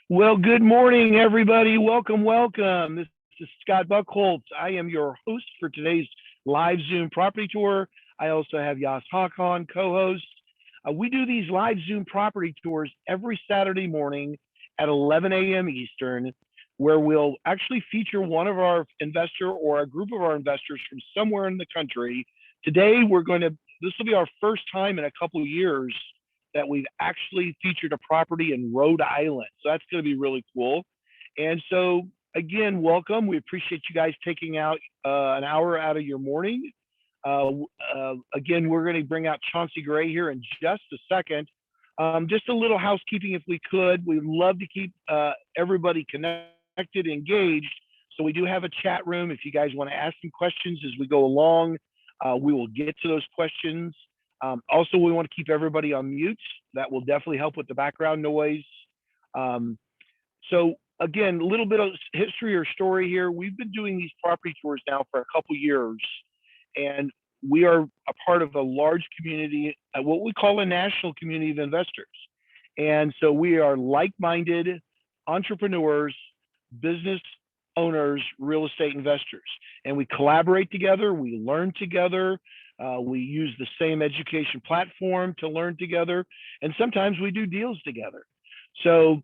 Well, good morning, everybody. Welcome, welcome. This is Scott Buckholtz. I am your host for today's live Zoom property tour. I also have Yas Hakan, co-host. We do these live Zoom property tours every Saturday morning at 11 a.m. Eastern, where we'll actually feature one of our investor or a group of our investors from somewhere in the country. Today, this will be our first time in a couple of years that we've actually featured a property in Rhode Island. So that's going to be really cool. And so, again, welcome. We appreciate you guys taking out an hour out of your morning. Again, we're going to bring out Chauncy Gray here in just a second. Just a little housekeeping, if we could. We'd love to keep everybody connected, engaged. So we do have a chat room. If you guys want to ask some questions as we go along, we will get to those questions. Also, we want to keep everybody on mute. That will definitely help with the background noise. Um, so again, a little bit of history or story here. We've been doing these property tours now for a couple years, and we are a part of a large community, what we call a national community of investors. And so we are like-minded entrepreneurs, business owners, real estate investors, and we collaborate together. We learn together. We use the same education platform to learn together, and sometimes we do deals together. So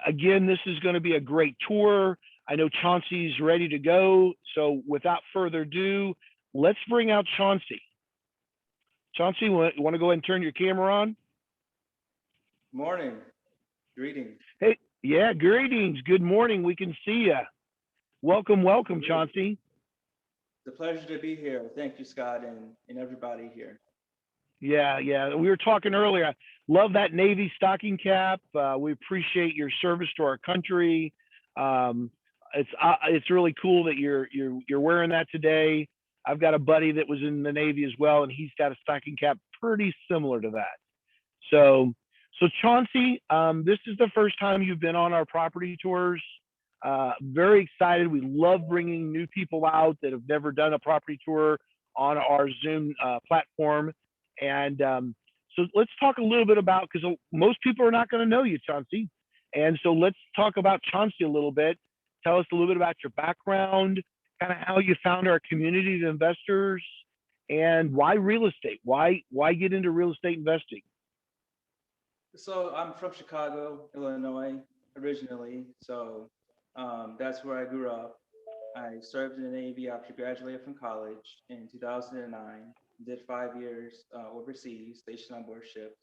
again, this is going to be a great tour. I know Chauncey's ready to go. So without further ado, let's bring out Chauncey. Chauncey, you want to go ahead and turn your camera on? Morning. Greetings. Hey, yeah, greetings. Good morning. We can see you. Welcome, welcome, Great. Chauncey. It's a pleasure to be here. Thank you, Scott, and everybody here. Yeah, yeah. We were talking earlier. Love that Navy stocking cap. We appreciate your service to our country. Um, it's really cool that you're wearing that today. I've got a buddy that was in the Navy as well, and he's got a stocking cap pretty similar to that. So, so Chauncey, this is the first time you've been on our property tours. Very excited. We love bringing new people out that have never done a property tour on our Zoom platform. And so let's talk a little bit about, because most people are not going to know you, Chauncey. And so let's talk about Chauncey a little bit. Tell us a little bit about your background, kind of how you found our community of investors, and why real estate? Why get into real estate investing? So I'm from Chicago, Illinois, originally. So that's where I grew up. I served in the Navy after graduating from college in 2009. Did 5 years overseas, stationed on board ships.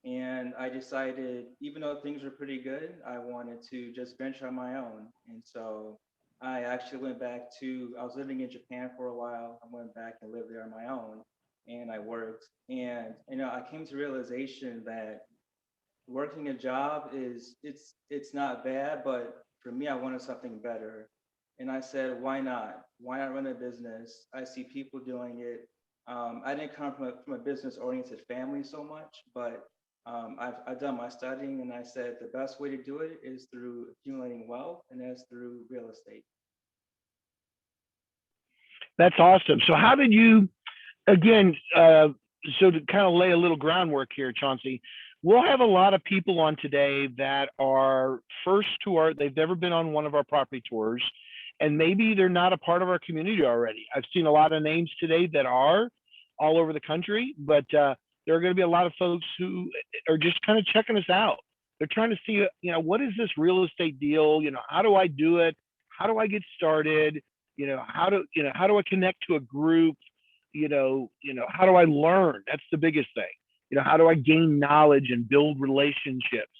And I decided, even though things were pretty good, I wanted to just venture on my own. And so I actually went back to, I was living in Japan for a while. I went back and lived there on my own and I worked. And, I came to realization that working a job is, it's not bad, but for me, I wanted something better. And I said, why not? Why not run a business? I see people doing it. I didn't come from a business oriented family so much, but I've done my studying and I said the best way to do it is through accumulating wealth, and that's through real estate. That's awesome. So how did you, again, so to kind of lay a little groundwork here, Chauncey, we'll have a lot of people on today that are first to our, they've never been on one of our property tours, and maybe they're not a part of our community already. I've seen a lot of names today that are all over the country, but there are going to be a lot of folks who are just kind of checking us out. They're trying to see, what is this real estate deal? How do I do it? How do I get started? How do I connect to a group? How do I learn? That's the biggest thing. How do I gain knowledge and build relationships?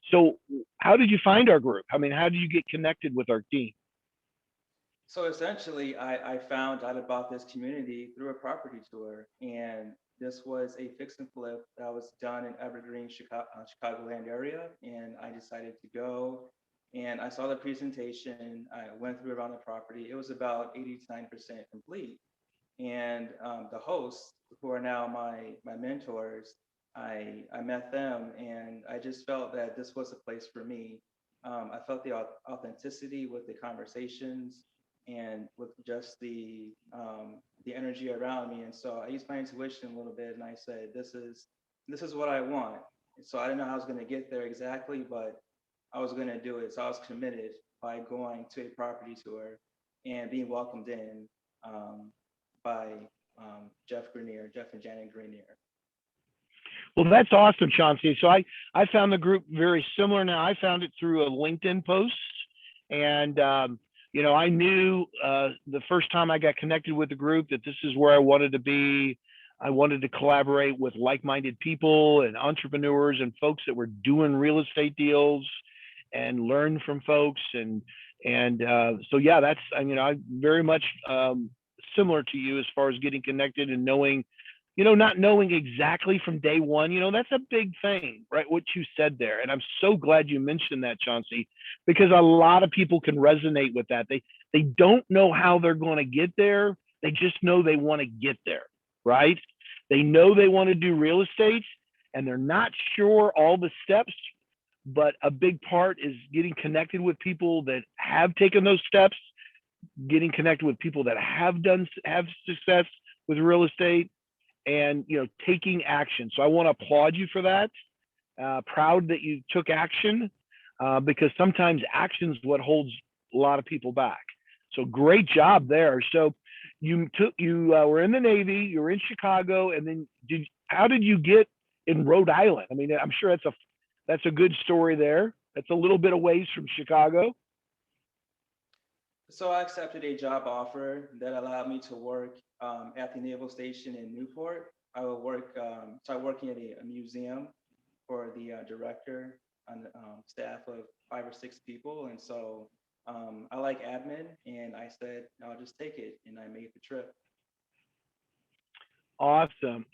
So how did you find our group? I mean, how did you get connected with our team? So essentially, I found out about this community through a property tour, and this was a fix and flip that was done in Evergreen, Chicagoland area, and I decided to go. And I saw the presentation. I went through around the property. It was about 89% complete. And the hosts, who are now my mentors, I met them, and I just felt that this was a place for me. I felt the authenticity with the conversations and with just the energy around me. And so I used my intuition a little bit, and I said, this is what I want. So I didn't know how I was going to get there exactly, but I was going to do it. So I was committed by going to a property tour and being welcomed in um, by Jeff and Janet Grenier. Well, that's awesome, Chauncey. So I found the group very similar now. I found it through a LinkedIn post. And, I knew the first time I got connected with the group that this is where I wanted to be. I wanted to collaborate with like-minded people and entrepreneurs and folks that were doing real estate deals and learn from folks. So yeah, that's, I very much similar to you as far as getting connected and knowing, not knowing exactly from day one, that's a big thing, right? What you said there. And I'm so glad you mentioned that, Chauncey, because a lot of people can resonate with that. They don't know how they're going to get there. They just know they want to get there, right? They know they want to do real estate and they're not sure all the steps, but a big part is getting connected with people that have taken those steps, getting connected with people that have success with real estate, and taking action. So I want to applaud you for that. Proud that you took action, because sometimes action is what holds a lot of people back. So great job there. So you were in the Navy, you were in Chicago, and then how did you get in Rhode Island? I mean, I'm sure that's a good story there. That's a little bit of ways from Chicago. So I accepted a job offer that allowed me to work at the Naval Station in Newport. I would start working at a museum for the director and staff of 5 or 6 people. And so I like admin, and I said, I'll just take it. And I made the trip. Awesome.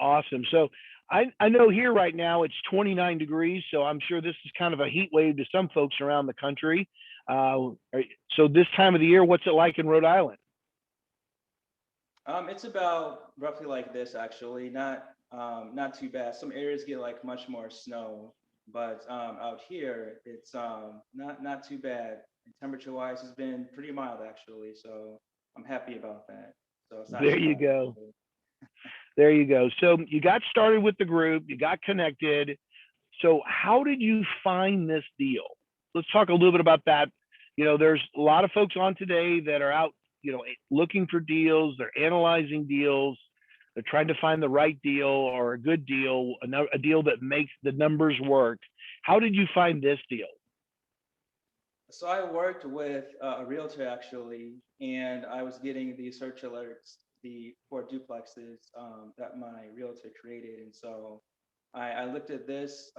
So I know here right now it's 29 degrees. So I'm sure this is kind of a heat wave to some folks around the country. So this time of the year, what's it like in Rhode Island? It's about roughly like this, actually. Not too bad. Some areas get like much more snow, but out here it's not too bad. Temperature wise, it's been pretty mild actually, so I'm happy about that. So it's not There you go. There you go. So you got started with the group, you got connected. So how did you find this deal? Let's talk a little bit about that. There's a lot of folks on today that are out, looking for deals. They're analyzing deals. They're trying to find the right deal or a good deal, a deal that makes the numbers work. How did you find this deal? So I worked with a realtor actually, and I was getting the search alerts for duplexes that my realtor created, and so I looked at this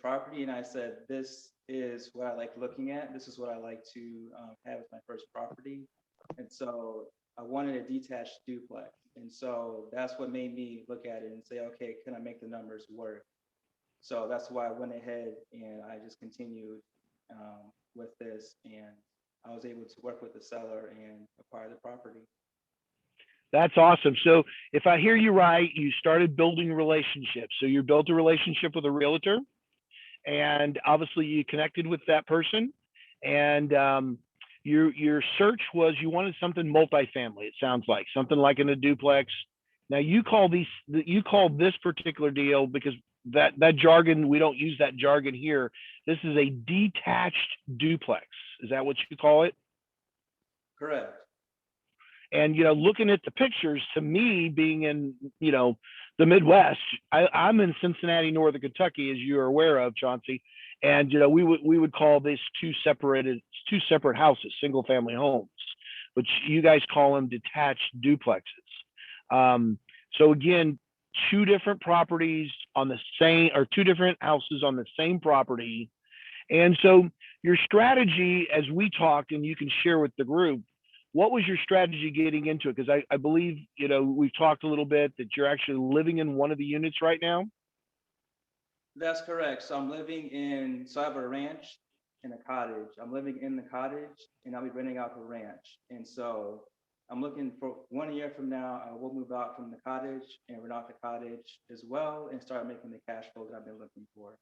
property and I said, this is what I like looking at. This is what I like to have as my first property, and so I wanted a detached duplex, and so that's what made me look at it and say, okay, can I make the numbers work? So that's why I went ahead and I just continued with this, and I was able to work with the seller and acquire the property. That's awesome. So if I hear you right, you started building relationships. So you built a relationship with a realtor, and obviously you connected with that person. And your search was, you wanted something multifamily. It sounds like something like in a duplex. Now you call this particular deal, because that jargon, we don't use that jargon here. This is a detached duplex. Is that what you call it? Correct. And looking at the pictures, to me, being in the Midwest, I'm in Cincinnati, Northern Kentucky, as you're aware of, Chauncey. And we would call this two separate houses, single family homes, but you guys call them detached duplexes. So again, two different properties on the same, or two different houses on the same property. And so your strategy, as we talked, and you can share with the group, what was your strategy getting into it? Because I believe, we've talked a little bit that you're actually living in one of the units right now. That's correct. So I have a ranch and a cottage. I'm living in the cottage and I'll be renting out the ranch. And so I'm looking for 1 year from now, I will move out from the cottage and rent out the cottage as well and start making the cash flow that I've been looking for.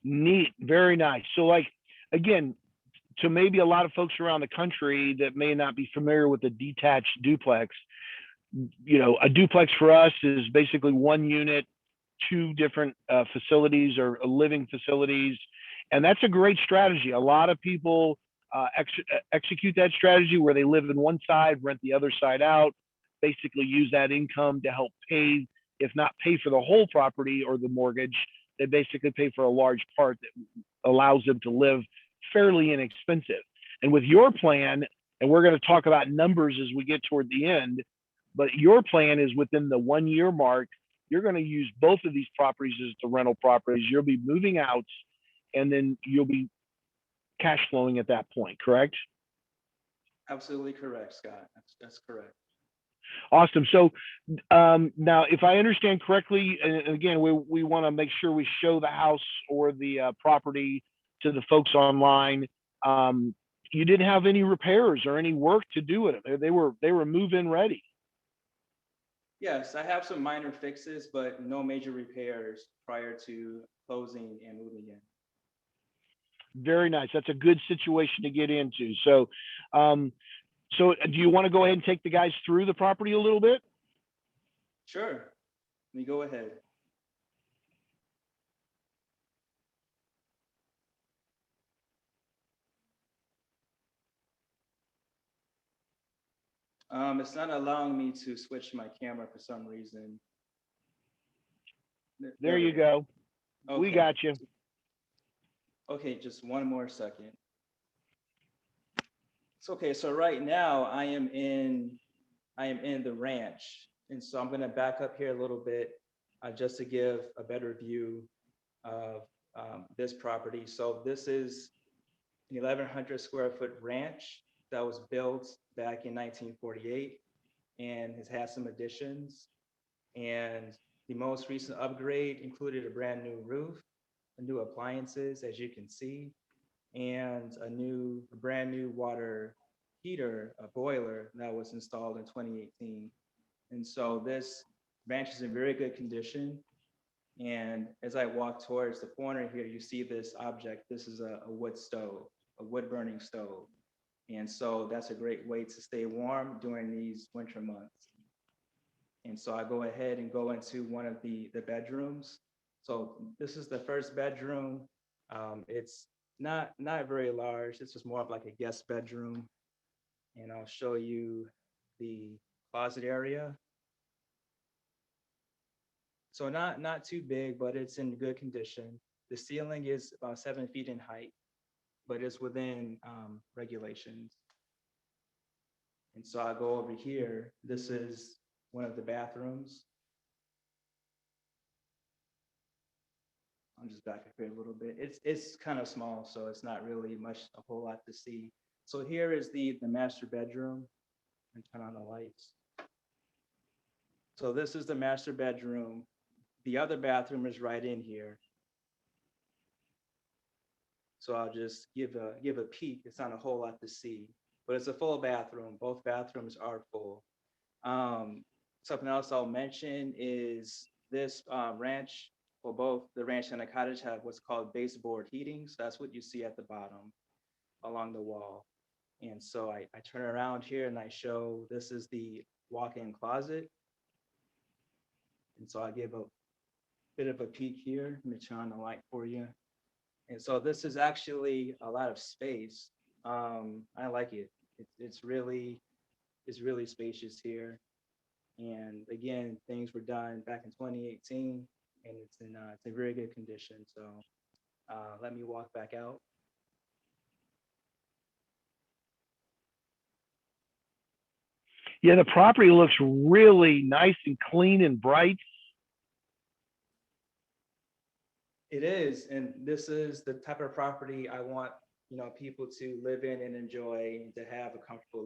Neat. Very nice. So again, to maybe a lot of folks around the country that may not be familiar with the detached duplex, a duplex for us is basically one unit, two different facilities or living facilities. And that's a great strategy. A lot of people execute that strategy where they live in one side, rent the other side out, basically use that income to help pay, if not pay for the whole property or the mortgage, they basically pay for a large part that allows them to live fairly inexpensive. And with your plan, and we're going to talk about numbers as we get toward the end, but your plan is within the 1 year mark, you're going to use both of these properties as the rental properties. You'll be moving out and then you'll be cash flowing at that point, correct? Absolutely correct, Scott. That's correct. Awesome. So now, if I understand correctly, and again, we want to make sure we show the house or the property to the folks online. Um, you didn't have any repairs or any work to do with them. They were move-in ready. Yes, I have some minor fixes, but no major repairs prior to closing and moving in. Very nice. That's a good situation to get into. Um, so do you want to go ahead and take the guys through the property a little bit? Sure, let me go ahead. It's not allowing me to switch my camera for some reason. There We you go. go. We Okay, got you. okay, just one more second. It's okay, so right now I am in the ranch. And so I'm gonna back up here a little bit just to give a better view of this property. So this is an 1,100 square foot ranch that was built back in 1948 and has had some additions. And the most recent upgrade included a brand new roof, new appliances, as you can see, and a brand new water heater, a boiler that was installed in 2018. And so this ranch is in very good condition. And as I walk towards the corner here, you see this object. This is a wood stove, a wood burning stove. And so that's a great way to stay warm during these winter months. And so I go ahead and go into one of the bedrooms. So this is the first bedroom. It's not very large. This is more of like a guest bedroom. And I'll show you the closet area. So not too big, but it's in good condition. The ceiling is about 7 feet in height, but it's within regulations. And so I go over here. This is one of the bathrooms. I'm just back up here a little bit. It's kind of small, so it's not really much a whole lot to see. So here is the master bedroom, and turn on the lights. So this is the master bedroom. The other bathroom is right in here. So I'll just give a peek. It's not a whole lot to see, but it's a full bathroom. Both bathrooms are full. Something else I'll mention is this ranch, well, both the ranch and the cottage have what's called baseboard heating. So that's what you see at the bottom along the wall. And so I turn around here and I show this is the walk-in closet. And so I give a bit of a peek here. Let me turn on the light for you. And so this is actually a lot of space. I like it. It's really spacious here. And again, things were done back in 2018, and it's in very good condition. So let me walk back out. Yeah, the property looks really nice and clean and bright. It is, and this is the type of property I want, people to live in and enjoy, and to have a comfortable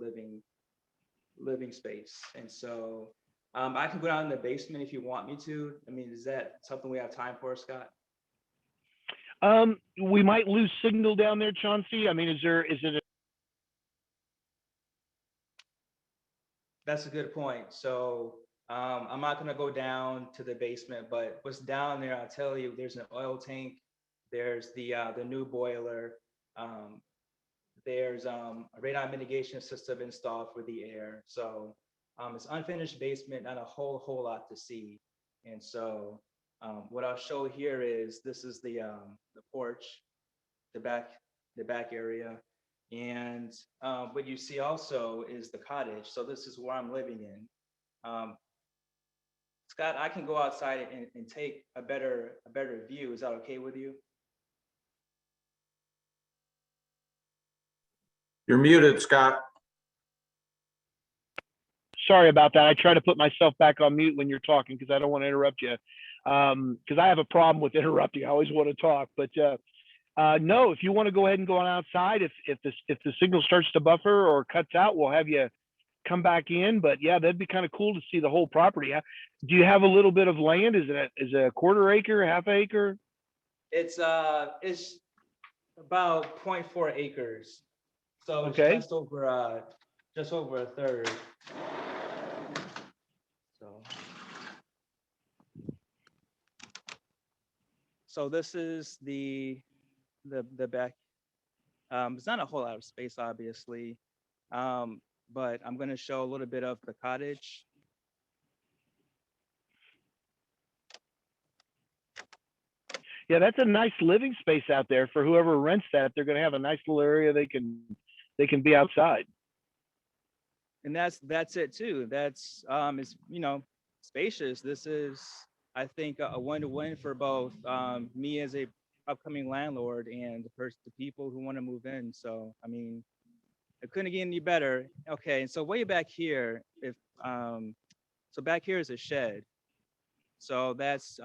living space. And so I can go down in the basement if you want me to. I mean, is that something we have time for, Scott? We might lose signal down there, Chauncey. I mean, is it That's a good point. So I'm not gonna go down to the basement, but what's down there, I'll tell you, there's an oil tank, there's the new boiler, um, there's a radon mitigation system installed for the air. So it's unfinished basement, not a whole lot to see. And so what I'll show here is this is the porch. the back, the back area. And what you see also is the cottage. So this is where I'm living in. Um, Scott, I can go outside and take a better view. Is that okay with you? You're muted, Scott. Sorry about that. I try to put myself back on mute when you're talking because I don't want to interrupt you. Because I have a problem with interrupting. I always want to talk, but no, if you want to go ahead and go on outside, if the signal starts to buffer or cuts out, we'll have you come back in. But yeah, that'd be kind of cool to see the whole property. Do you have a little bit of land? Is it a quarter acre, half acre? It's about zero point 0.4 acres. So it's Okay. just over a third. So this is the back. It's not a whole lot of space, obviously, but I'm going to show a little bit of the cottage. Yeah, that's a nice living space out there for whoever rents that. They're going to have a nice little area they can be outside. And that's it too. That's it's, you know, spacious. This is, I think, a win-to-win for both me as a upcoming landlord and the people who want to move in. So I mean, it couldn't get any better. Okay, and so way back here, if so back here is a shed. So that's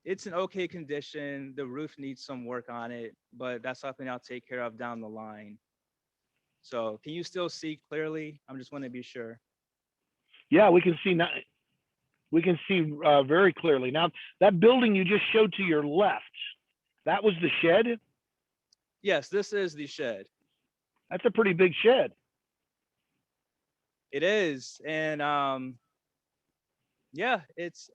it's an okay condition. The roof needs some work on it, but that's something I'll take care of down the line. So can you still see clearly? I'm just want to be sure. Yeah, we can see very clearly. Now, that building you just showed to your left, that was the shed? Yes, this is the shed. That's a pretty big shed. It is. And yeah, it's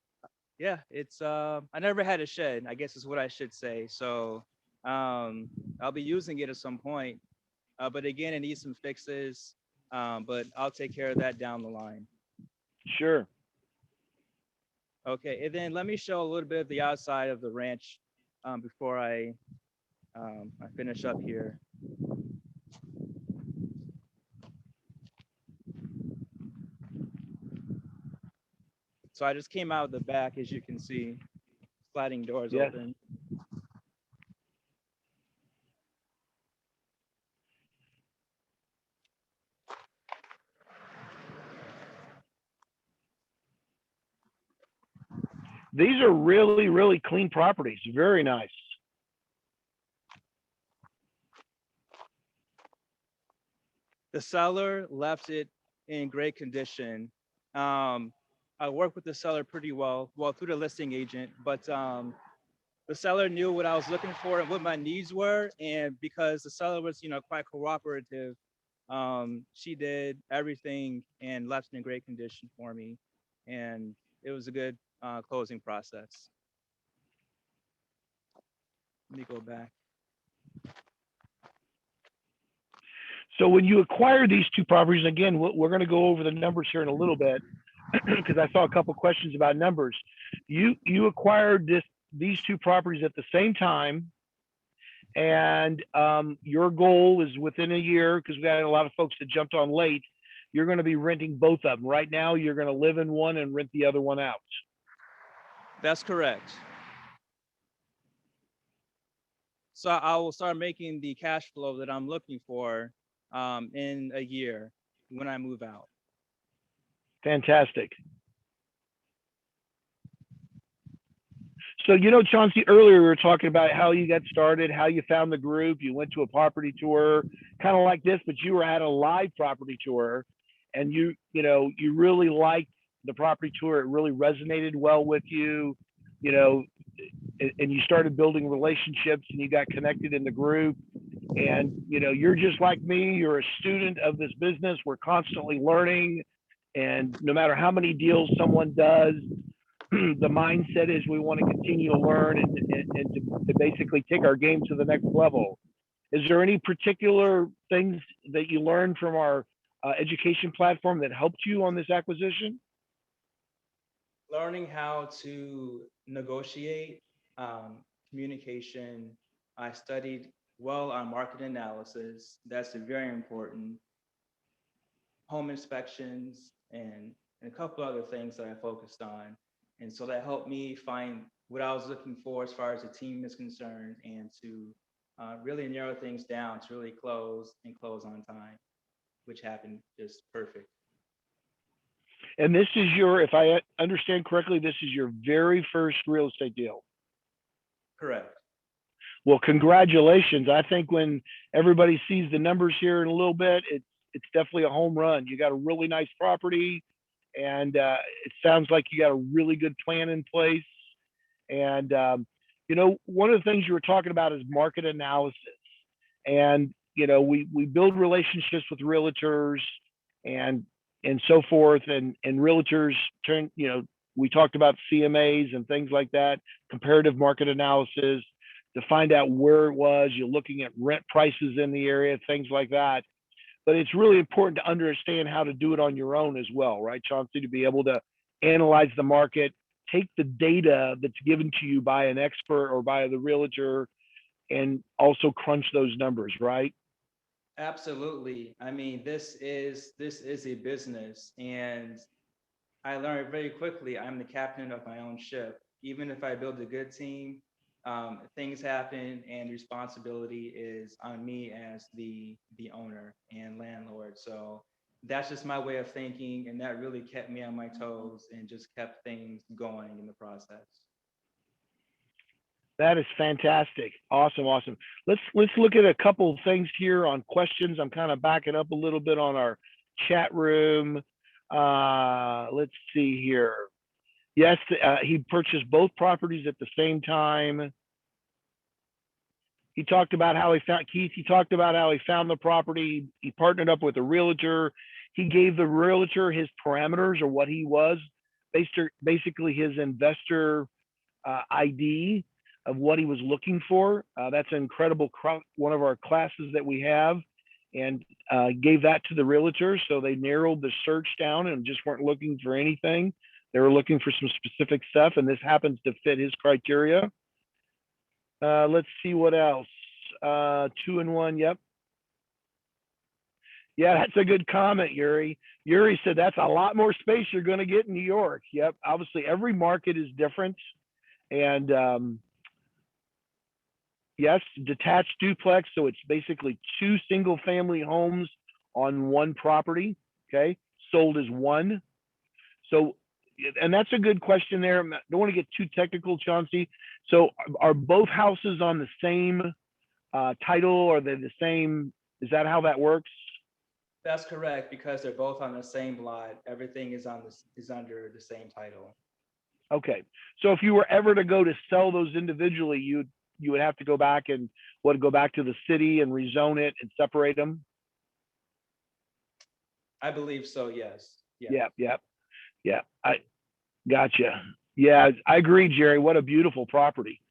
I never had a shed, I guess is what I should say. So I'll be using it at some point. But again, it needs some fixes. But I'll take care of that down the line. Sure. Okay, and then let me show a little bit of the outside of the ranch before I finish up here. So I just came out the back, as you can see, sliding doors Yes. open. These are really, really clean properties. Very nice. The seller left it in great condition. I worked with the seller pretty well through the listing agent, but the seller knew what I was looking for and what my needs were. And because the seller was, you know, quite cooperative, she did everything and left it in great condition for me. And it was a good closing process. Let me go back. So when you acquire these two properties, again, we're going to go over the numbers here in a little bit because I saw a couple questions about numbers. You acquired these two properties at the same time, and your goal is within a year, because we had a lot of folks that jumped on late. You're going to be renting both of them. Right now, you're going to live in one and rent the other one out. That's correct. So I will start making the cash flow that I'm looking for in a year when I move out. Fantastic. So, you know, Chauncy, earlier we were talking about how you got started, how you found the group. You went to a property tour, kind of like this, but you were at a live property tour, and you really liked the property tour. It really resonated well with you, you know, and you started building relationships and you got connected in the group. And, you know, you're just like me. You're a student of this business. We're constantly learning. And no matter how many deals someone does, the mindset is we want to continue to learn and to basically take our game to the next level. Is there any particular things that you learned from our education platform that helped you on this acquisition? Learning how to negotiate, communication, I studied well on market analysis. That's very important. Home inspections and a couple other things that I focused on. And so that helped me find what I was looking for as far as the team is concerned and to really narrow things down to really close and close on time, which happened just perfect. And this is your, if I understand correctly, this is your very first real estate deal. Correct. Well, congratulations. I think when everybody sees the numbers here in a little bit, it's definitely a home run. You got a really nice property, and it sounds like you got a really good plan in place. And one of the things you were talking about is market analysis. And we build relationships with realtors and so forth, and realtors turn. We talked about CMAs and things like that, comparative market analysis to find out where it was. You're looking at rent prices in the area, things like that. But it's really important to understand how to do it on your own as well, right, Chauncey, to be able to analyze the market, take the data that's given to you by an expert or by the realtor, and also crunch those numbers, right? Absolutely. I mean, this is a business, and I learned very quickly I'm the captain of my own ship. Even if I build a good team, things happen, and responsibility is on me as the owner and landlord. So that's just my way of thinking, and that really kept me on my toes and just kept things going in the process. That is fantastic. Awesome, awesome. Let's look at a couple of things here on questions. I'm kind of backing up a little bit on our chat room. Let's see here. Yes, he purchased both properties at the same time. He talked about how he found Keith. He talked about how he found the property. He partnered up with a realtor. He gave the realtor his parameters or what he was, basically his investor ID of what he was looking for. That's an incredible one of our classes that we have, and gave that to the realtor. So they narrowed the search down and just weren't looking for anything. They were looking for some specific stuff, and this happens to fit his criteria. Let's see what else. 2-in-1. Yep. Yeah, that's a good comment, Yuri. Yuri said that's a lot more space you're going to get in New York. Yep. Obviously, every market is different. And yes, detached duplex. So it's basically two single family homes on one property. Okay. Sold as one. So, and that's a good question there. I don't want to get too technical, Chauncey. So are both houses on the same title? Are they the same? Is that how that works? That's correct, because they're both on the same lot. Everything is under the same title. Okay. So if you were ever to go to sell those individually, you would have to go back and go back to the city and rezone it and separate them? I believe so, yes. Yeah, yeah, yeah. I gotcha. Yeah, I agree, Jerry. What a beautiful property.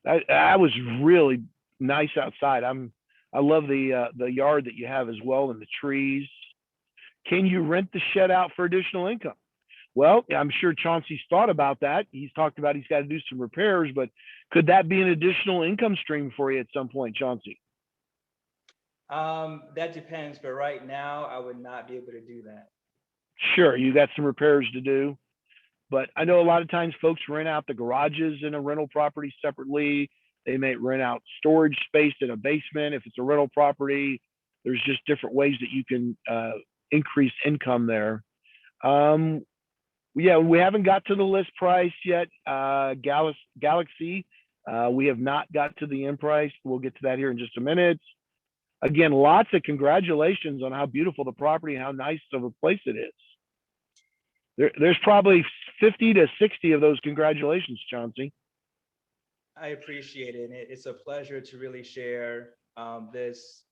I was really nice outside. I love the yard that you have as well, and the trees. Can you rent the shed out for additional income? Well, I'm sure Chauncey's thought about that. He's talked about he's got to do some repairs, but could that be an additional income stream for you at some point, Chauncey? That depends, but right now I would not be able to do that. Sure, you got some repairs to do, but I know a lot of times folks rent out the garages in a rental property separately. They may rent out storage space in a basement if it's a rental property. There's just different ways that you can increase income there. Yeah, we haven't got to the list price yet. Galaxy, we have not got to the end price. We'll get to that here in just a minute. Again, lots of congratulations on how beautiful the property and how nice of a place it is. There's probably 50 to 60 of those congratulations, Chauncey. I appreciate it. And it's a pleasure to really share this,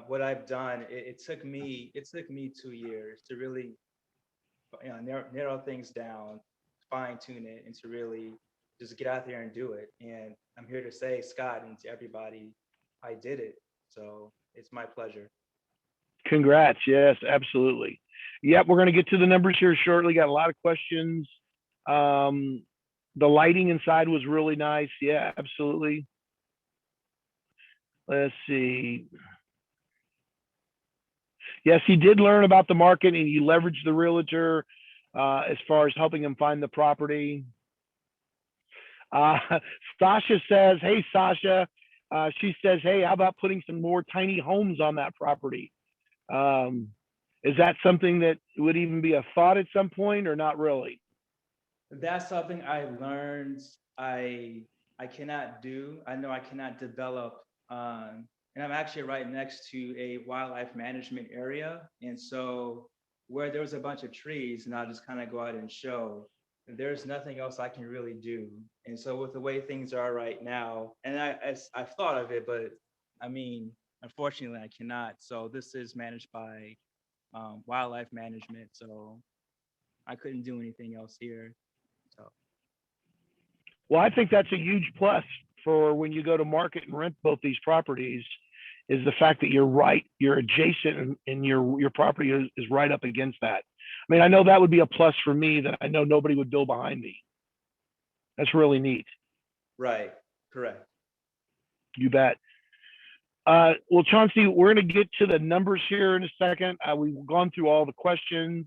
what I've done. It took me 2 years to really narrow things down, fine tune it, and to really just get out there and do it. And I'm here to say, Scott, and to everybody, I did it. So it's my pleasure. Congrats. Yes, absolutely. Yep, we're going to get to the numbers here shortly. Got a lot of questions. The lighting inside was really nice. Yeah, absolutely. Let's see. Yes, he did learn about the market and he leveraged the realtor as far as helping him find the property. Uh, Sasha says, hey, Sasha, she says, hey, how about putting some more tiny homes on that property? Is that something that would even be a thought at some point or not really? That's something I learned I cannot do. I know I cannot develop, and I'm actually right next to a wildlife management area. And so where there was a bunch of trees and I'll just kind of go out and show, there's nothing else I can really do. And so with the way things are right now, and I've thought of it, but I mean, unfortunately I cannot. So this is managed by wildlife management. So I couldn't do anything else here. So Well, I think that's a huge plus for when you go to market and rent both these properties is the fact that you're adjacent and your property is right up against that. I mean, I know that would be a plus for me that I know nobody would build behind me. That's really neat. right, correct. You bet. Well, Chauncey, we're going to get to the numbers here in a second. We've gone through all the questions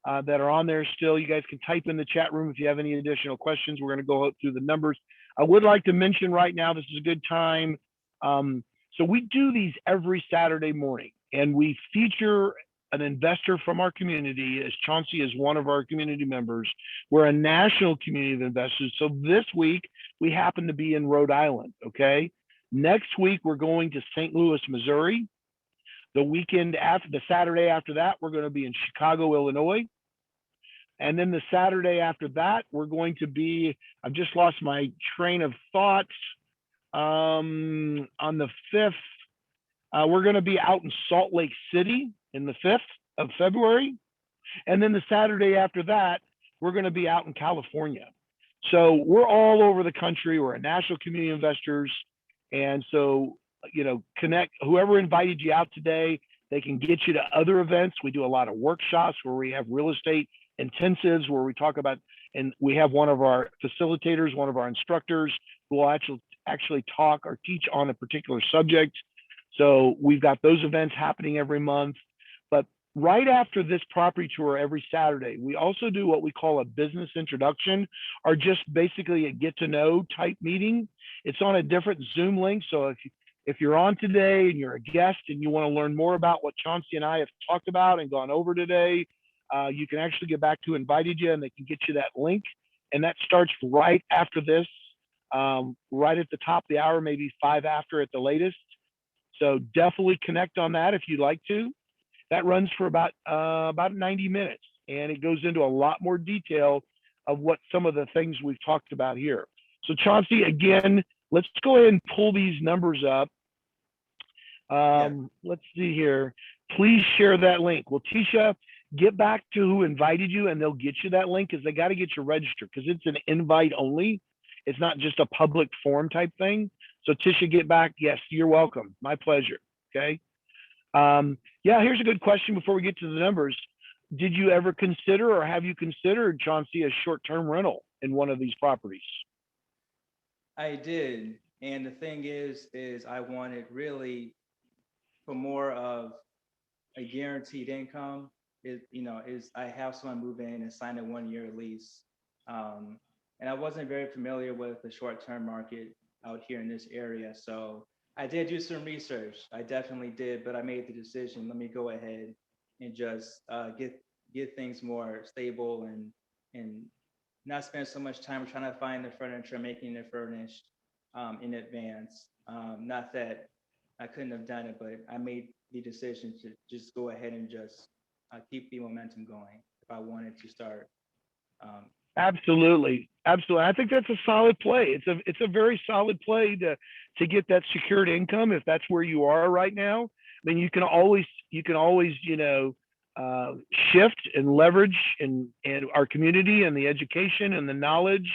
that are on there still. You guys can type in the chat room if you have any additional questions. We're going to go through the numbers. I would like to mention right now, this is a good time. So we do these every Saturday morning, and we feature an investor from our community, as Chauncey is one of our community members. We're a national community of investors. So this week, we happen to be in Rhode Island, okay? Next week, we're going to St. Louis, Missouri. The Saturday after that, we're going to be in Chicago, Illinois. And then the Saturday after that, we're going to be, I've just lost my train of thought. On the 5th, we're going to be out in Salt Lake City in the 5th of February. And then the Saturday after that, we're going to be out in California. So we're all over the country. We're a national community investors. And so, connect, whoever invited you out today, they can get you to other events. We do a lot of workshops where we have real estate intensives where we talk about, and we have one of our facilitators, one of our instructors who will actually talk or teach on a particular subject. So we've got those events happening every month. But right after this property tour every Saturday, we also do what we call a business introduction, or just basically a get to know type meeting. It's on a different Zoom link. So if you're on today and you're a guest and you want to learn more about what Chauncey and I have talked about and gone over today, you can actually get back to who invited you and they can get you that link. And that starts right after this, right at the top of the hour, maybe 5 after at the latest. So definitely connect on that if you'd like to. That runs for about 90 minutes, and it goes into a lot more detail of what some of the things we've talked about here. So Chauncey, again, let's go ahead and pull these numbers up. Let's see here. Please share that link. Well, Tisha, get back to who invited you, and they'll get you that link because they got to get you registered because it's an invite only. It's not just a public forum type thing. So Tisha, get back. Yes, you're welcome. My pleasure. Okay. Here's a good question before we get to the numbers. Did you ever consider or have you considered, Chauncey, a short-term rental in one of these properties? I did. And the thing is I wanted really for more of a guaranteed income. I have someone move in and sign a 1-year lease. And I wasn't very familiar with the short-term market out here in this area. So I did do some research. I definitely did, but I made the decision, let me go ahead and just get things more stable and not spend so much time trying to find the furniture, making it furnished in advance. Not that I couldn't have done it, but I made the decision to just go ahead and just keep the momentum going if I wanted to start. Absolutely. I think that's a solid play. It's a very solid play to get that secured income if that's where you are right now. I mean, you can always shift and leverage and our community and the education and the knowledge.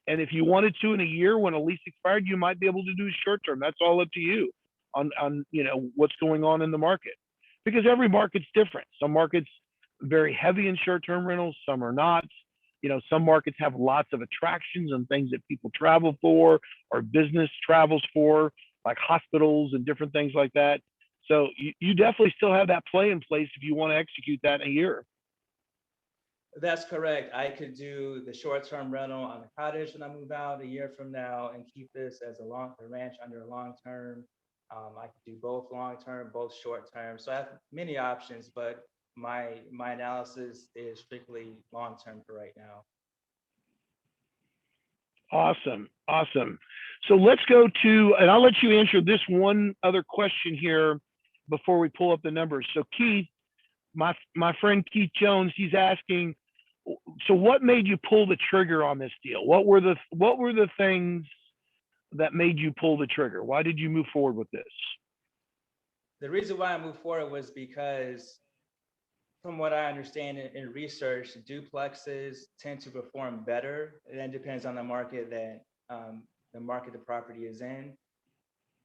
And if you wanted to in a year when a lease expired, you might be able to do short term. That's all up to you on what's going on in the market, because every market's different. Some markets very heavy in short term rentals, some are not. Some markets have lots of attractions and things that people travel for or business travels for, like hospitals and different things like that. So you definitely still have that play in place if you want to execute that in a year. That's correct. I could do the short-term rental on the cottage when I move out a year from now and keep this as the ranch under a long-term. I could do both long-term, both short-term. So I have many options, but my analysis is strictly long-term for right now. Awesome. Awesome. So let's go to, and I'll let you answer this one other question here before we pull up the numbers. So Keith, my friend Keith Jones, he's asking, so what made you pull the trigger on this deal? What were the things that made you pull the trigger? Why did you move forward with this? The reason why I moved forward was because, from what I understand in research, duplexes tend to perform better. And that depends on the market that the property is in.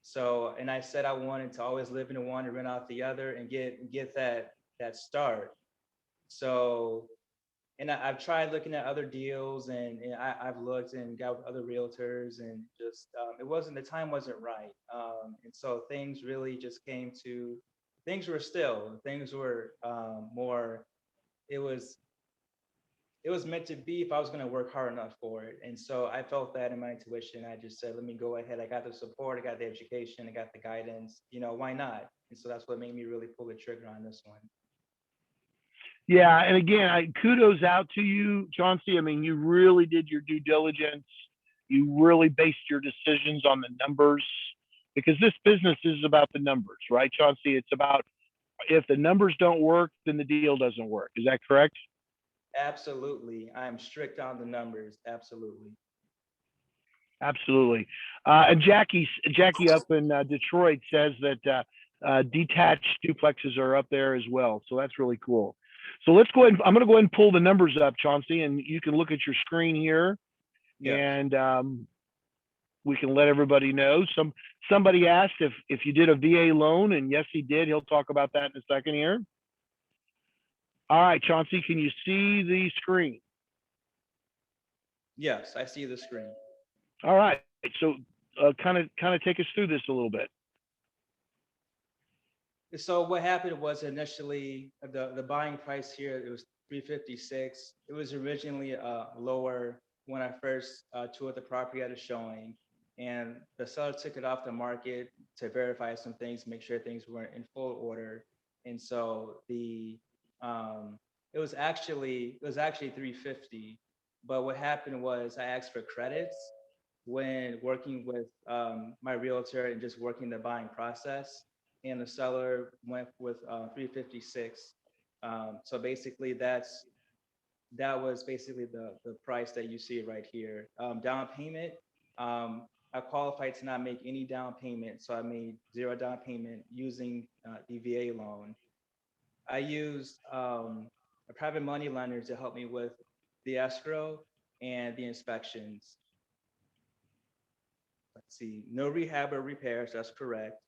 So, and I said I wanted to always live in the one and rent out the other and get that start. So, and I've tried looking at other deals, and I've looked and got with other realtors, and just the time wasn't right. And so things really just came to, things were more, it was meant to be if I was going to work hard enough for it. And so I felt that in my intuition. I just said, let me go ahead. I got the support, I got the education, I got the guidance, why not? And so that's what made me really pull the trigger on this one. Yeah, and again, kudos out to you, Chauncey. I mean, you really did your due diligence. You really based your decisions on the numbers, because this business is about the numbers, right, Chauncey? It's about, if the numbers don't work, then the deal doesn't work. Is that correct? Absolutely. I am strict on the numbers. Absolutely. Absolutely. And Jackie up in Detroit says that detached duplexes are up there as well. So that's really cool. So let's go ahead. I'm going to go ahead and pull the numbers up, Chauncey, and you can look at your screen here, and we can let everybody know. Somebody asked if you did a VA loan, and yes, he did. He'll talk about that in a second here. All right, Chauncey, can you see the screen? Yes, I see the screen. All right. So kind of take us through this a little bit. So what happened was, initially the buying price here, it was $356. It was originally lower when I first toured the property at a showing, and the seller took it off the market to verify some things, make sure things were in full order. And so it was actually $350. But what happened was, I asked for credits when working with my realtor and just working the buying process, and the seller went with $356. So basically that was basically the price that you see right here. Down payment, I qualified to not make any down payment, so I made 0 down payment using the VA loan. I used a private money lender to help me with the escrow and the inspections. Let's see, no rehab or repairs, that's correct.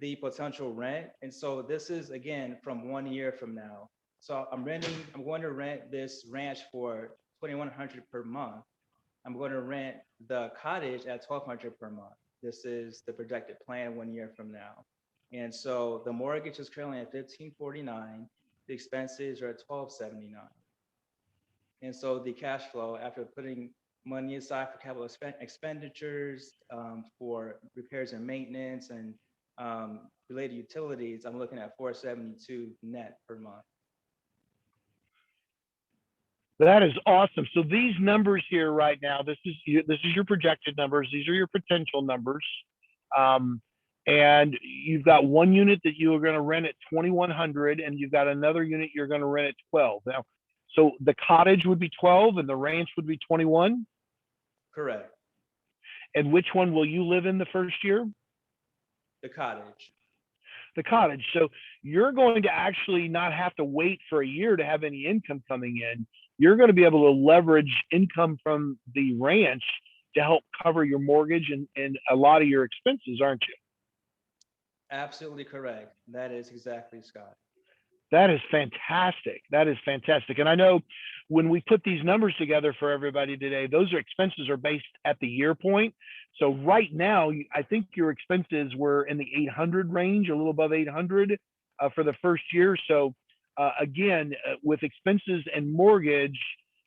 The potential rent. And so this is, again, from 1 year from now. So I'm going to rent this ranch for $2,100 per month. I'm going to rent the cottage at $1,200 per month. This is the projected plan 1 year from now. And so the mortgage is currently at $1,549. The expenses are at $1,279. And so the cash flow, after putting money aside for capital expenditures, for repairs and maintenance, and related utilities, I'm looking at $472 net per month. That is awesome. So these numbers here right now, this is your projected numbers. These are your potential numbers. And you've got one unit that you are going to rent at $2,100, and you've got another unit you're going to rent at $1,200. Now, so the cottage would be $1,200 and the ranch would be $2,100? Correct. And which one will you live in the first year? The cottage. The cottage. So you're going to actually not have to wait for a year to have any income coming in. You're going to be able to leverage income from the ranch to help cover your mortgage and a lot of your expenses, aren't you? Absolutely correct. That is exactly, Scott. That is fantastic. That is fantastic. And I know when we put these numbers together for everybody today, those expenses are based at the year point. So right now, I think your expenses were in the 800 range, a little above 800 for the first year. So again, with expenses and mortgage,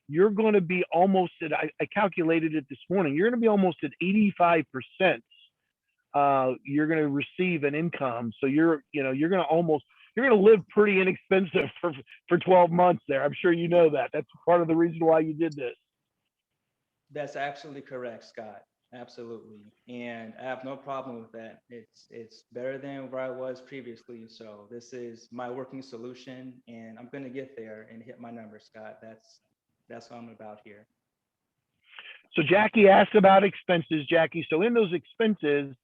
you're going to be almost at, I calculated it this morning, you're going to be almost at 85%. You're going to receive an income. So you're going to live pretty inexpensive for 12 months there. I'm sure you know that. That's part of the reason why you did this. That's absolutely correct, Scott. Absolutely. And I have no problem with that. It's better than where I was previously. So this is my working solution, and I'm going to get there and hit my numbers, Scott. That's what I'm about here. So Jackie asked about expenses, Jackie. So in those expenses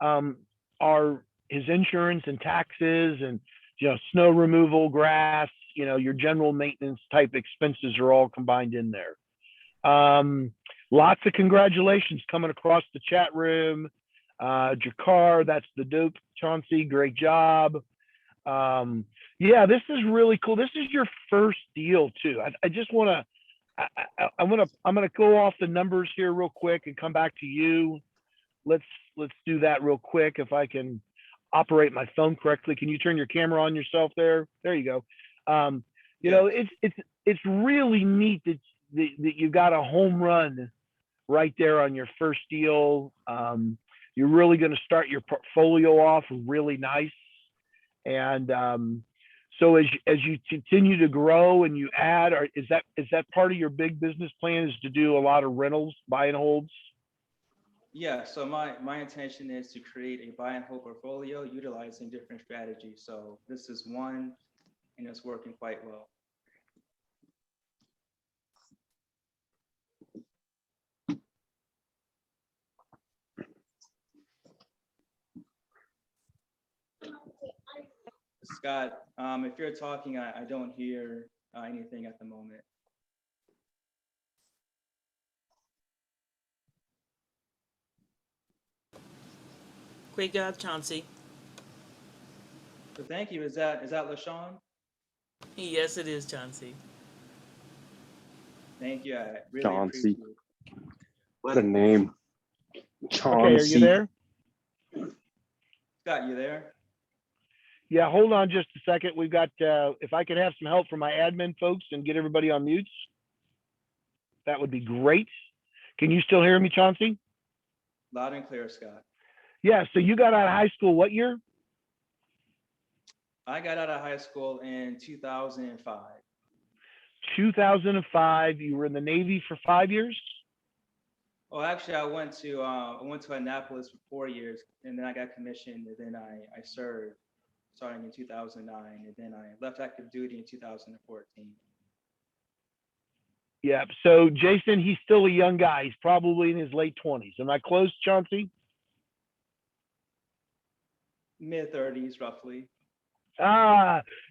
are his insurance and taxes and, snow removal, grass, your general maintenance type expenses are all combined in there. Lots of congratulations coming across the chat room. Jakar, that's the Duke. Chauncey, great job. Yeah, this is really cool. This is your first deal too. I just want to, I'm gonna go off the numbers here real quick and come back to you. Let's do that real quick. If I can operate my phone correctly, can you turn your camera on yourself there? There you go. It's really neat that you got a home run right there on your first deal. You're really going to start your portfolio off really nice. And so as you continue to grow and you add, is that part of your big business plan, is to do a lot of rentals, buy and holds? Yeah, so my intention is to create a buy and hold portfolio utilizing different strategies. So this is one, and it's working quite well. Scott, if you're talking, I don't hear anything at the moment. Great job, Chauncey. So thank you. Is that LaShawn? Yes, it is, Chauncey. Thank you. I really Chauncey. appreciate it. What a name. Chauncey. Okay, are you there? Scott, you there? Yeah, hold on just a second. We've got, if I could have some help from my admin folks and get everybody on mutes, that would be great. Can you still hear me, Chauncey? Loud and clear, Scott. Yeah, so you got out of high school what year? I got out of high school in 2005. 2005. You were in the Navy for 5 years? Oh, actually, I went to Annapolis for 4 years, and then I got commissioned, and then I served starting in 2009, and then I left active duty in 2014. Yeah, so Jason, he's still a young guy. He's probably in his late 20s. Am I close, Chauncey? Mid-30s, roughly.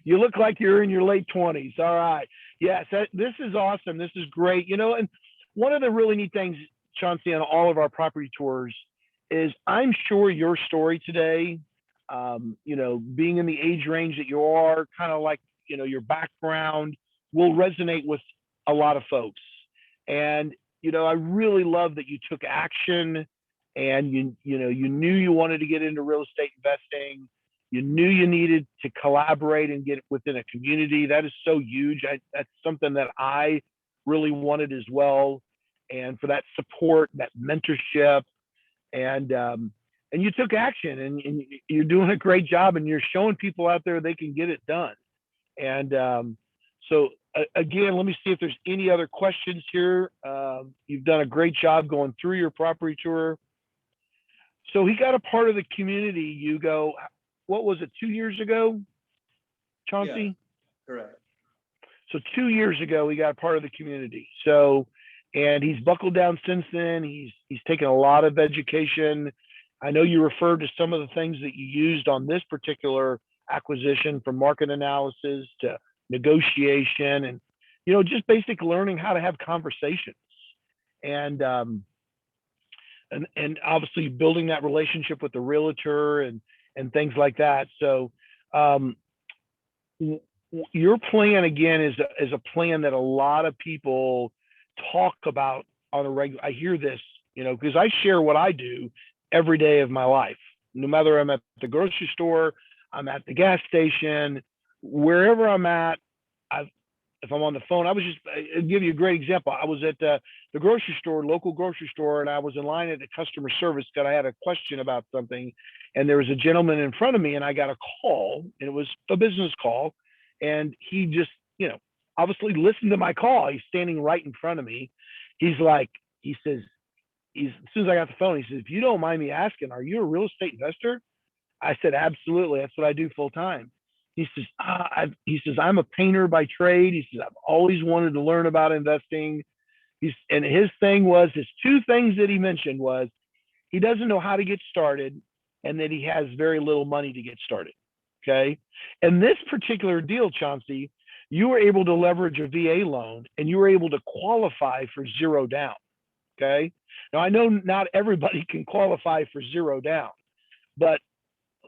You look like you're in your late 20s. All right. Yes, this is awesome. This is great. And one of the really neat things, Chauncey, on all of our property tours is I'm sure your story today, being in the age range that you are, kind of like, your background will resonate with a lot of folks. And, I really love that you took action and you knew you wanted to get into real estate investing. You knew you needed to collaborate and get within a community. That is so huge. That's something that I really wanted as well. And for that support, that mentorship, and you took action, and you're doing a great job, and you're showing people out there they can get it done. And so again, let me see if there's any other questions here. You've done a great job going through your property tour. So he got a part of the community, Hugo. What was it, 2 years ago, Chauncey? Yeah, correct. So 2 years ago, he got part of the community. So, and he's buckled down since then. He's taken a lot of education. I know you referred to some of the things that you used on this particular acquisition, from market analysis to negotiation, and just basic learning how to have conversations, and obviously building that relationship with the realtor and things like that. So your plan again is a plan that a lot of people talk about on a regular. I hear this, because I share what I do every day of my life. No matter I'm at the grocery store, I'm at the gas station, wherever I'm at. I If I'm on the phone, I'll give you a great example. I was at the grocery store, local grocery store, and I was in line at the customer service because I had a question about something. And there was a gentleman in front of me, and I got a call, and it was a business call. And he just, obviously listened to my call. He's standing right in front of me. He's like, he says, as soon as I got the phone, he says, if you don't mind me asking, are you a real estate investor? I said, absolutely. That's what I do full time. He says, I'm a painter by trade. He says, I've always wanted to learn about investing. And his thing was, his two things that he mentioned was he doesn't know how to get started and that he has very little money to get started. Okay. And this particular deal, Chauncey, you were able to leverage a VA loan and you were able to qualify for zero down. Okay. Now I know not everybody can qualify for zero down, but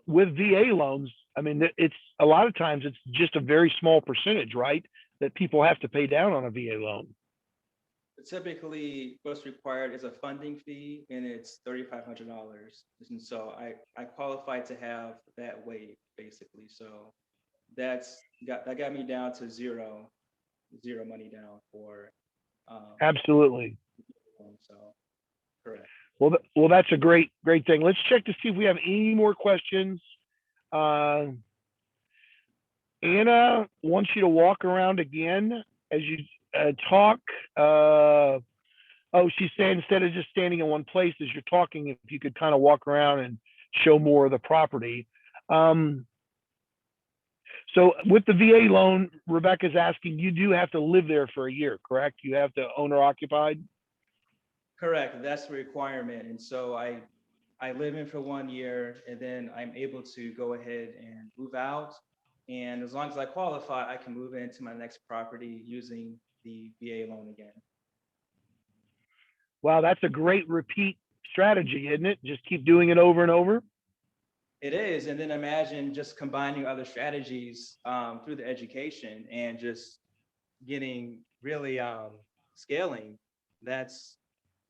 with VA loans, I mean, it's a lot of times it's just a very small percentage, right? That people have to pay down on a VA loan. Typically, what's required is a funding fee, and it's $3,500. And so I qualified to have that waived, basically. So that got me down to zero money down for. Absolutely. So correct. Well, that's a great thing. Let's check to see if we have any more questions. Anna wants you to walk around again as you talk. She's saying instead of just standing in one place as you're talking, if you could kind of walk around and show more of the property. So with the VA loan, Rebecca's asking, you do have to live there for a year, correct? You have to owner occupied? Correct. That's the requirement. And so I live in for 1 year, and then I'm able to go ahead and move out. And as long as I qualify, I can move into my next property using the VA loan again. Wow, that's a great repeat strategy, isn't it? Just keep doing it over and over. It is. And then imagine just combining other strategies through the education and just getting really scaling. That's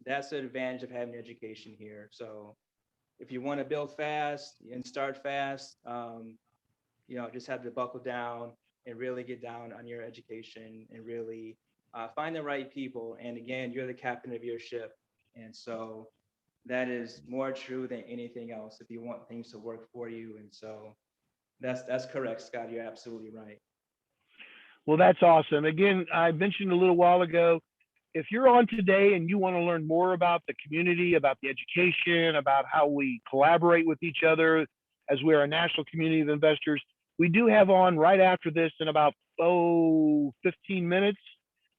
the advantage of having education here. So if you want to build fast and start fast, just have to buckle down and really get down on your education and really find the right people. And again, you're the captain of your ship. And so that is more true than anything else if you want things to work for you. And so that's correct, Scott. You're absolutely right. Well, that's awesome. Again, I mentioned a little while ago, if you're on today and you want to learn more about the community, about the education, about how we collaborate with each other as we are a national community of investors, we do have on right after this in about 15 minutes,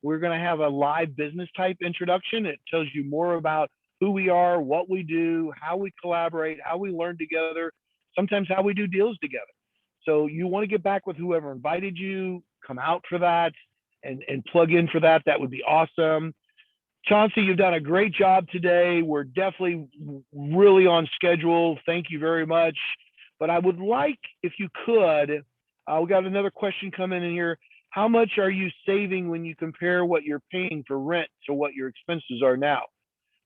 we're going to have a live business type introduction. It tells you more about who we are, what we do, how we collaborate, how we learn together, sometimes how we do deals together. So you want to get back with whoever invited you, come out for that and plug in for that. That would be awesome. Chauncy, you've done a great job today. We're definitely really on schedule. Thank you very much. But I would like, if you could, we got another question coming in here. How much are you saving when you compare what you're paying for rent to what your expenses are now?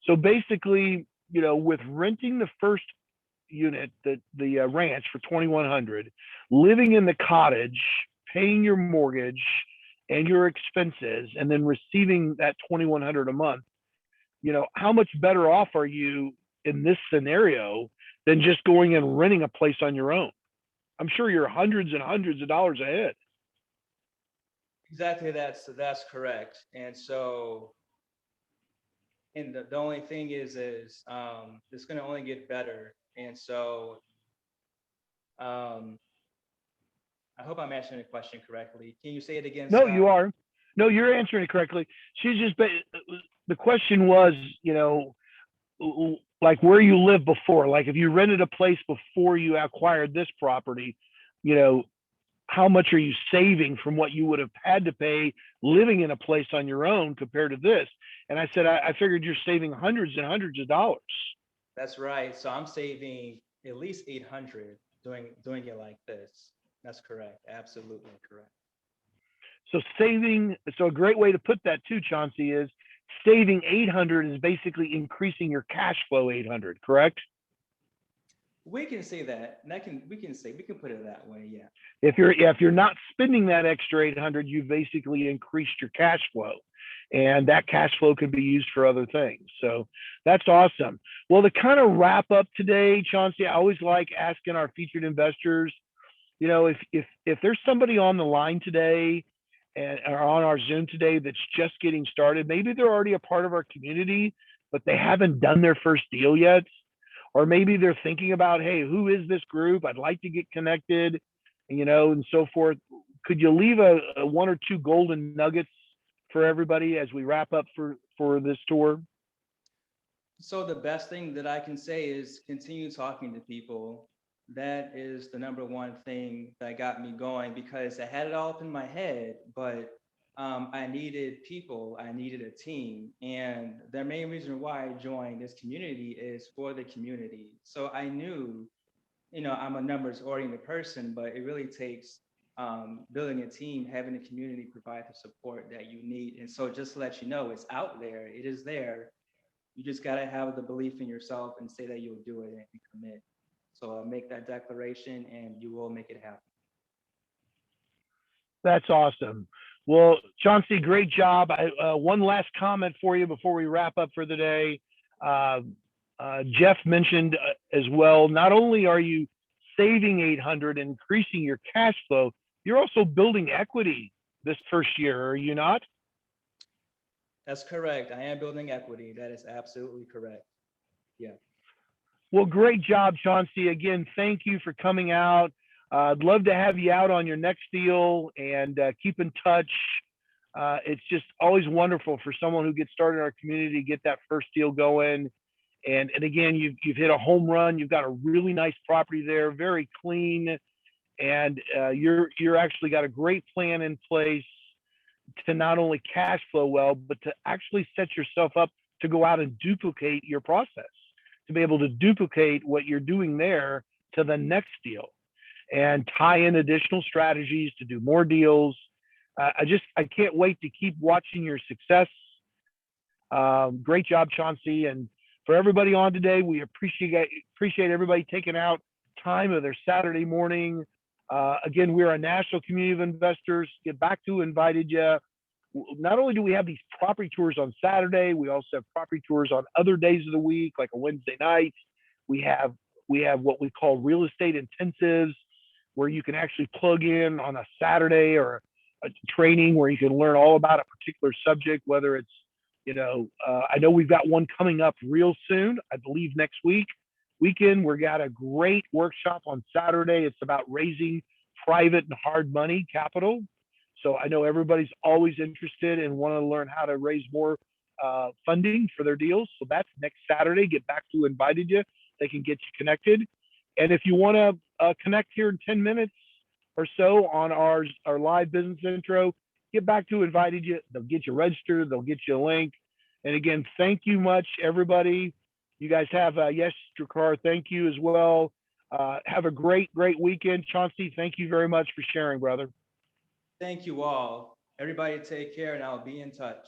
So basically, with renting the first unit, the ranch for $2,100, living in the cottage, paying your mortgage and your expenses, and then receiving that $2,100 a month, how much better off are you in this scenario than just going and renting a place on your own? I'm sure you're hundreds and hundreds of dollars ahead. Exactly, that's correct. And so, and the only thing is it's going to only get better. And so, I hope I'm answering the question correctly. Can you say it again, No, Scott? you are. No, you're answering it correctly. The question was, like where you lived before. Like if you rented a place before you acquired this property, how much are you saving from what you would have had to pay living in a place on your own compared to this? And I said, I figured you're saving hundreds and hundreds of dollars. That's right. So I'm saving at least 800 doing it like this. That's correct. Absolutely correct. So a great way to put that too, Chauncey, is saving 800 is basically increasing your cash flow 800, correct? We can say that, and we can put it that way, yeah. If you're not spending that extra 800, you've basically increased your cash flow, and that cash flow could be used for other things. So that's awesome. Well, to kind of wrap up today, Chauncey, I always like asking our featured investors, you know, if there's somebody on the line today and or on our Zoom today that's just getting started, maybe they're already a part of our community, but they haven't done their first deal yet. Or maybe they're thinking about, hey, who is this group? I'd like to get connected, you know, and so forth. Could you leave a one or two golden nuggets for everybody as we wrap up for this tour? So the best thing that I can say is continue talking to people. That is the number one thing that got me going, because I had it all up in my head, but I needed people, I needed a team. And the main reason why I joined this community is for the community. So I knew, you know, I'm a numbers oriented person, but it really takes building a team, having a community provide the support that you need. And so just to let you know, it's out there, it is there. You just got to have the belief in yourself and say that you'll do it and commit. So make that declaration and you will make it happen. That's awesome. Well, Chauncey, great job. One last comment for you before we wrap up for the day. Jeff mentioned as well, not only are you saving 800 and increasing your cash flow, you're also building equity this first year, are you not? That's correct. I am building equity. That is absolutely correct. Yeah. Well, great job, Chauncey. Again, thank you for coming out. I'd love to have you out on your next deal and keep in touch. It's just always wonderful for someone who gets started in our community to get that first deal going. And again, you've hit a home run. You've got a really nice property there, very clean, and you're actually got a great plan in place to not only cash flow well, but to actually set yourself up to go out and duplicate your process, to be able to duplicate what you're doing there to the next deal and tie in additional strategies to do more deals. I can't wait to keep watching your success. Great job, Chauncy. And for everybody on today, we appreciate everybody taking out time of their Saturday morning. Again, we're a national community of investors. Get back to invited you. Not only do we have these property tours on Saturday, we also have property tours on other days of the week, like a Wednesday night. We have what we call real estate intensives, where you can actually plug in on a Saturday or a training where you can learn all about a particular subject, whether it's, you know, I know we've got one coming up real soon, I believe next weekend. We've got a great workshop on Saturday. It's about raising private and hard money capital. So I know everybody's always interested and want to learn how to raise more funding for their deals. So that's next Saturday. Get back to invited you. They can get you connected. And if you want to connect here in 10 minutes or so on our live business intro, get back to invited you. They'll get you registered. They'll get you a link. And again, thank you much, everybody. You guys have yes, Drakkar, thank you as well. Have a great weekend. Chauncey, thank you very much for sharing, brother. Thank you all. Everybody take care, and I'll be in touch.